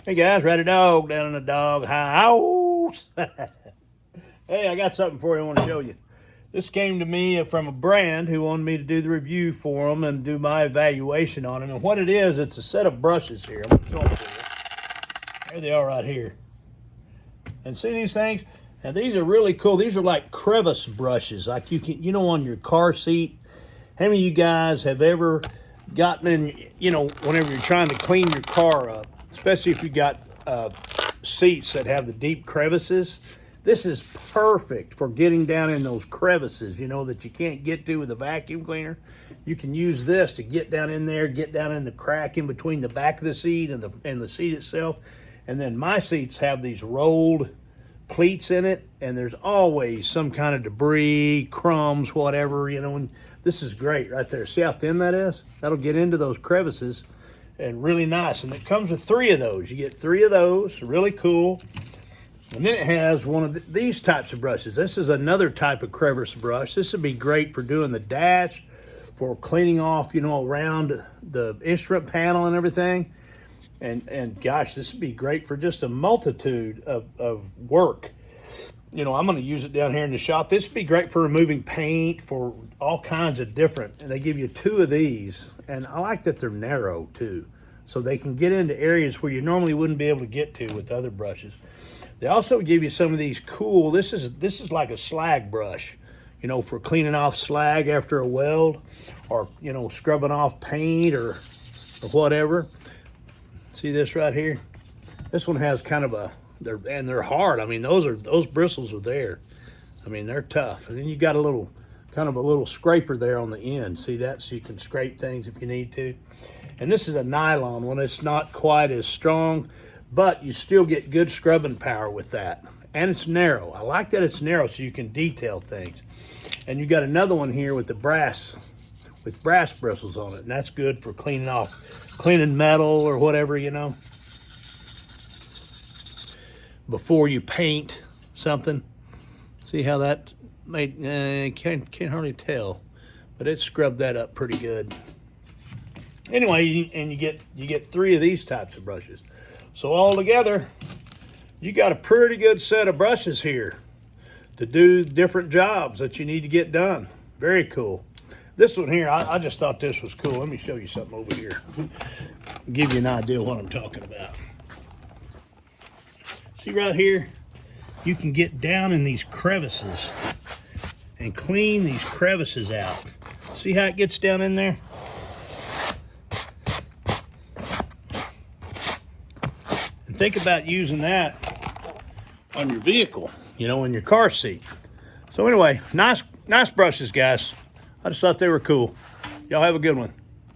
Hey guys, Rowdydawg down in the dog house. Hey, I got something for you I want to show you. This came to me from a brand who wanted me to do the review for them and do my evaluation on them. And what it is, it's a set of brushes here. I'm going to show them to you. There they are right here. And see these things? And these are really cool. These are like crevice brushes, like you know, on your car seat. How many of you guys have ever gotten in, whenever you're trying to clean your car up, especially if you got seats that have the deep crevices? This is perfect for getting down in those crevices, that you can't get to with a vacuum cleaner. You can use this to get down in there, get down in the crack in between the back of the seat and the seat itself. And then my seats have these rolled pleats in it, and there's always some kind of debris, crumbs, whatever, and this is great right there. See how thin that is? That'll get into those crevices, and really nice. And it comes with 3 of those. You get 3 of those, really cool. And then it has one of these types of brushes. This is another type of crevice brush. This would be great for doing the dash, for cleaning off, around the instrument panel and everything. And gosh, this would be great for just a multitude of work. I'm going to use it down here in the shop. This would be great for removing paint, for all kinds of different. And they give you 2 of these. And I like that they're narrow too, so they can get into areas where you normally wouldn't be able to get to with other brushes. They also give you some of these cool, this is like a slag brush, for cleaning off slag after a weld, or, scrubbing off paint or whatever. See this right here? This one has kind of they're hard. I mean, those bristles are there. I mean, they're tough. And then you got a little scraper there on the end. See that? So you can scrape things if you need to. And this is a nylon one. It's not quite as strong, but you still get good scrubbing power with that. And it's narrow. I like that it's narrow so you can detail things. And you got another one here with brass bristles on it. And that's good for cleaning metal or whatever, before you paint something. See how that made, can't hardly tell, but it scrubbed that up pretty good. Anyway, and you get 3 of these types of brushes. So all together, you got a pretty good set of brushes here to do different jobs that you need to get done. Very cool. This one here, I just thought this was cool. Let me show you something over here. Give you an idea of what I'm talking about. See right here? You can get down in these crevices and clean these crevices out. See how it gets down in there? And think about using that on your vehicle, in your car seat. So anyway, nice brushes, guys. I just thought they were cool. Y'all have a good one.